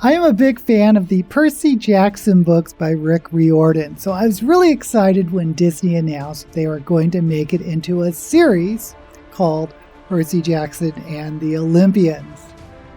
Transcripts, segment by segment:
I am a big fan of the Percy Jackson books by Rick Riordan, so I was really excited when Disney announced they were going to make it into a series called Percy Jackson and the Olympians.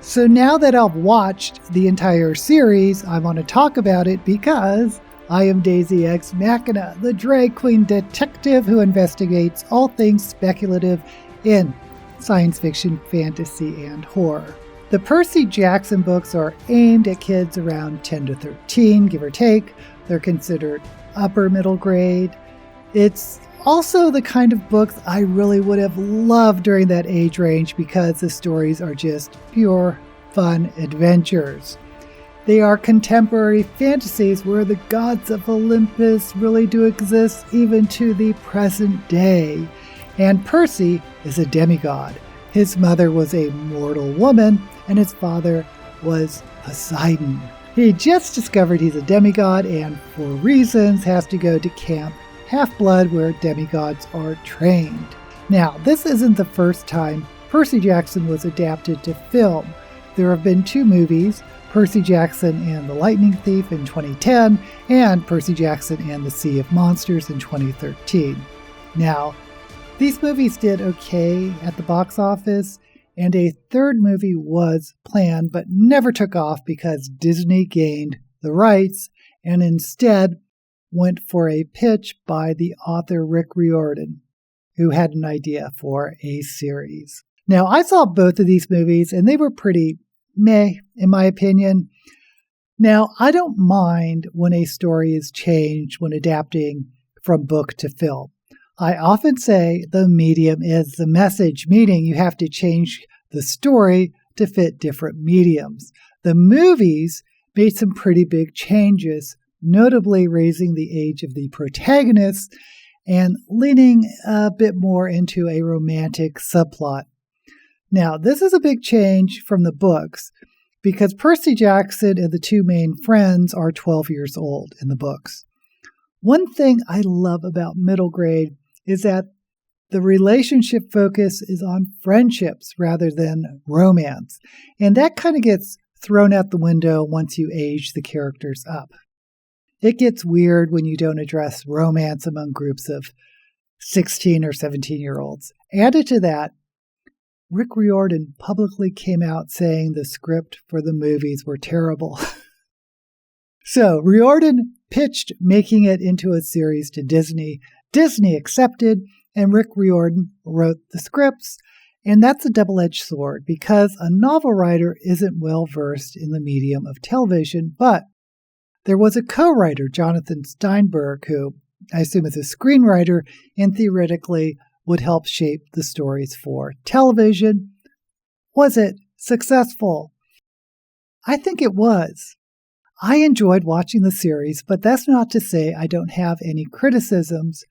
So now that I've watched the entire series, I want to talk about it because I am Daisy Ex Machina, the drag queen detective who investigates all things speculative in science fiction, fantasy, and horror. The Percy Jackson books are aimed at kids around 10 to 13, give or take. They're considered upper middle grade. It's also the kind of books I really would have loved during that age range because the stories are just pure fun adventures. They are contemporary fantasies where the gods of Olympus really do exist even to the present day. And Percy is a demigod. His mother was a mortal woman, and his father was Poseidon. He just discovered he's a demigod and, for reasons, has to go to Camp Half-Blood where demigods are trained. Now, this isn't the first time Percy Jackson was adapted to film. There have been 2 movies, Percy Jackson and the Lightning Thief in 2010, and Percy Jackson and the Sea of Monsters in 2013. Now, these movies did okay at the box office, and a third movie was planned but never took off because Disney gained the rights and instead went for a pitch by the author Rick Riordan, who had an idea for a series. Now, I saw both of these movies, and they were pretty meh, in my opinion. Now, I don't mind when a story is changed when adapting from book to film. I often say the medium is the message, meaning you have to change the story to fit different mediums. The movies made some pretty big changes, notably raising the age of the protagonists and leaning a bit more into a romantic subplot. Now, this is a big change from the books because Percy Jackson and the 2 main friends are 12 years old in the books. One thing I love about middle grade is that the relationship focus is on friendships rather than romance. And that kind of gets thrown out the window once you age the characters up. It gets weird when you don't address romance among groups of 16 or 17-year-olds. Added to that, Rick Riordan publicly came out saying the script for the movies were terrible. So Riordan pitched making it into a series to Disney. Disney accepted, and Rick Riordan wrote the scripts. And that's a double-edged sword because a novel writer isn't well-versed in the medium of television, but there was a co-writer, Jonathan Steinberg, who I assume is a screenwriter and theoretically would help shape the stories for television. Was it successful? I think it was. I enjoyed watching the series, but that's not to say I don't have any criticisms.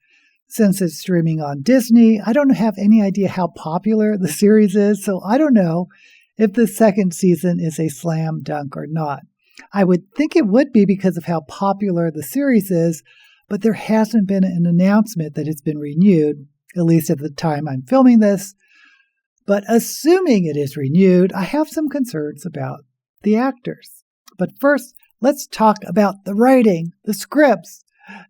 Since it's streaming on Disney, I don't have any idea how popular the series is, so I don't know if the second season is a slam dunk or not. I would think it would be because of how popular the series is, but there hasn't been an announcement that it's been renewed, at least at the time I'm filming this. But assuming it is renewed, I have some concerns about the actors. But first, let's talk about the writing, the scripts.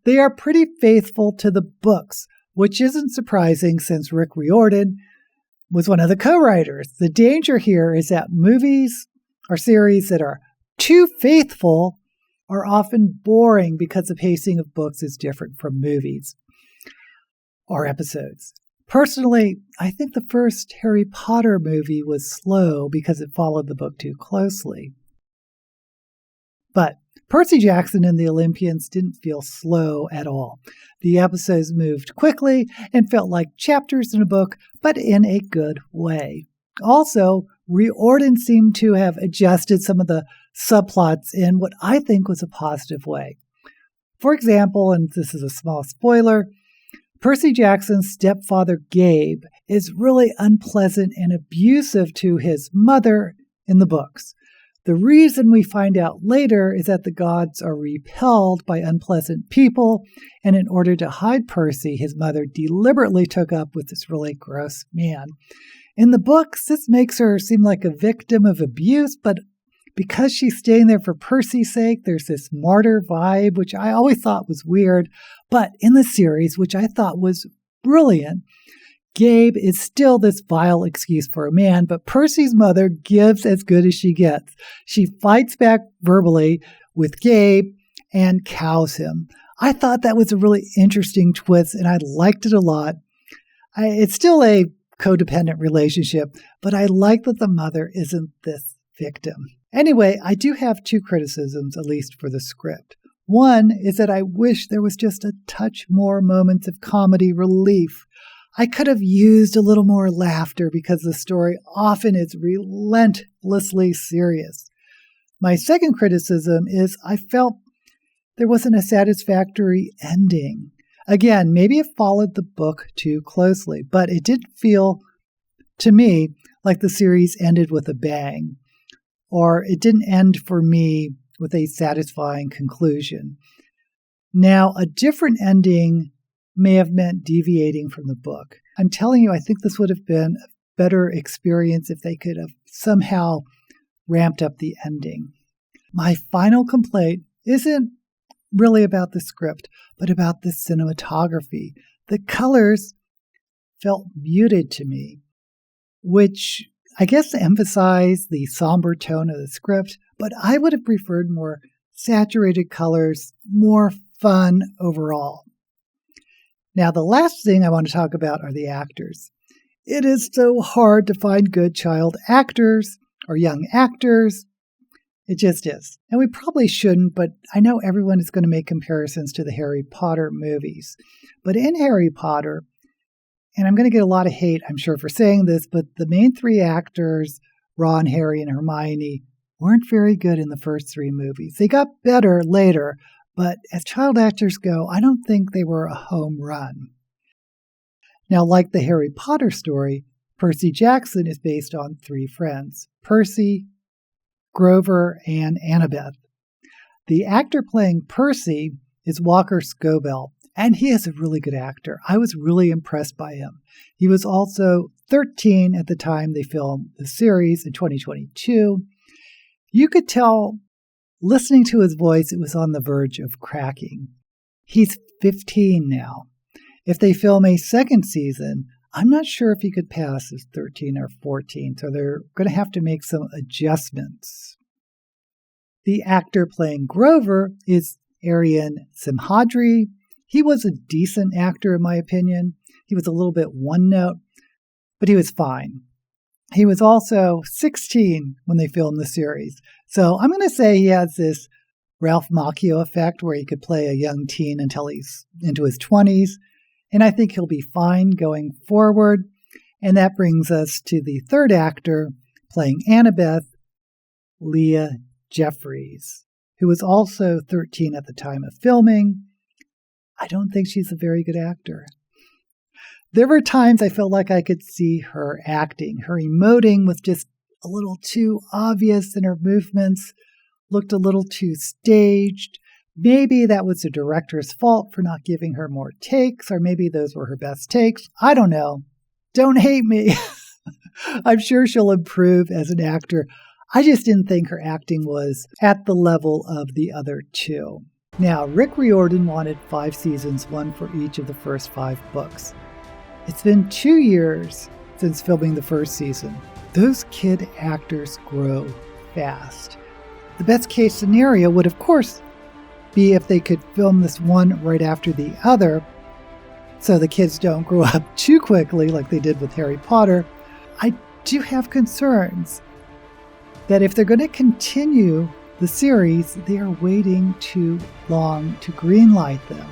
They are pretty faithful to the books, which isn't surprising since Rick Riordan was one of the co-writers. The danger here is that movies or series that are too faithful are often boring because the pacing of books is different from movies or episodes. Personally, I think the first Harry Potter movie was slow because it followed the book too closely. But Percy Jackson and the Olympians didn't feel slow at all. The episodes moved quickly and felt like chapters in a book, but in a good way. Also, Riordan seemed to have adjusted some of the subplots in what I think was a positive way. For example, and this is a small spoiler, Percy Jackson's stepfather, Gabe, is really unpleasant and abusive to his mother in the books. The reason we find out later is that the gods are repelled by unpleasant people, and in order to hide Percy, his mother deliberately took up with this really gross man. In the books, this makes her seem like a victim of abuse, but because she's staying there for Percy's sake, there's this martyr vibe, which I always thought was weird. But in the series, which I thought was brilliant, Gabe is still this vile excuse for a man, but Percy's mother gives as good as she gets. She fights back verbally with Gabe and cows him. I thought that was a really interesting twist, and I liked it a lot. It's still a codependent relationship, but I like that the mother isn't this victim. Anyway, I do have two criticisms, at least for the script. One is that I wish there was just a touch more moments of comedy relief. I could have used a little more laughter because the story often is relentlessly serious. My second criticism is I felt there wasn't a satisfactory ending. Again, maybe it followed the book too closely, but it did feel, to me, like the series ended with a bang, or it didn't end for me with a satisfying conclusion. Now, a different ending may have meant deviating from the book. I'm telling you, I think this would have been a better experience if they could have somehow ramped up the ending. My final complaint isn't really about the script, but about the cinematography. The colors felt muted to me, which I guess emphasized the somber tone of the script, but I would have preferred more saturated colors, more fun overall. Now, the last thing I want to talk about are the actors. It is so hard to find good child actors or young actors. It just is. And we probably shouldn't, but I know everyone is going to make comparisons to the Harry Potter movies. But in Harry Potter, and I'm going to get a lot of hate, I'm sure, for saying this, but the main three actors, Ron, Harry, and Hermione, weren't very good in the first three movies. They got better later, but as child actors go, I don't think they were a home run. Now, like the Harry Potter story, Percy Jackson is based on three friends, Percy, Grover, and Annabeth. The actor playing Percy is Walker Scobell, and he is a really good actor. I was really impressed by him. He was also 13 at the time they filmed the series in 2022. You could tell, listening to his voice, it was on the verge of cracking. He's 15 now. If they film a second season, I'm not sure if he could pass as 13 or 14, so they're going to have to make some adjustments. The actor playing Grover is Aryan Simhadri. He was a decent actor, in my opinion. He was a little bit one-note, but he was fine. He was also 16 when they filmed the series. So I'm going to say he has this Ralph Macchio effect where he could play a young teen until he's into his 20s. And I think he'll be fine going forward. And that brings us to the third actor playing Annabeth, Leah Jeffries, who was also 13 at the time of filming. I don't think she's a very good actor. There were times I felt like I could see her acting. Her emoting was just a little too obvious, and her movements looked a little too staged. Maybe that was the director's fault for not giving her more takes, or maybe those were her best takes. I don't know. Don't hate me. I'm sure she'll improve as an actor. I just didn't think her acting was at the level of the other two. Now, Rick Riordan wanted 5 seasons, 1 for each of the first 5 books. It's been 2 years since filming the first season. Those kid actors grow fast. The best case scenario would, of course, be if they could film this one right after the other, so the kids don't grow up too quickly like they did with Harry Potter. I do have concerns that if they're going to continue the series, they are waiting too long to greenlight them.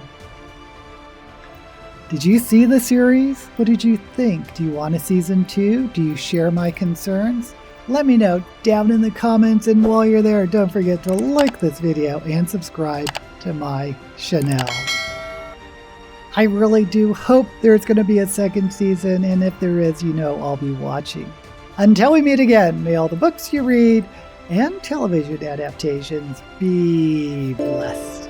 Did you see the series? What did you think? Do you want a season 2? Do you share my concerns? Let me know down in the comments, and while you're there, don't forget to like this video and subscribe to my channel. I really do hope there's going to be a second season, and if there is, you know I'll be watching. Until we meet again, may all the books you read and television adaptations be blessed.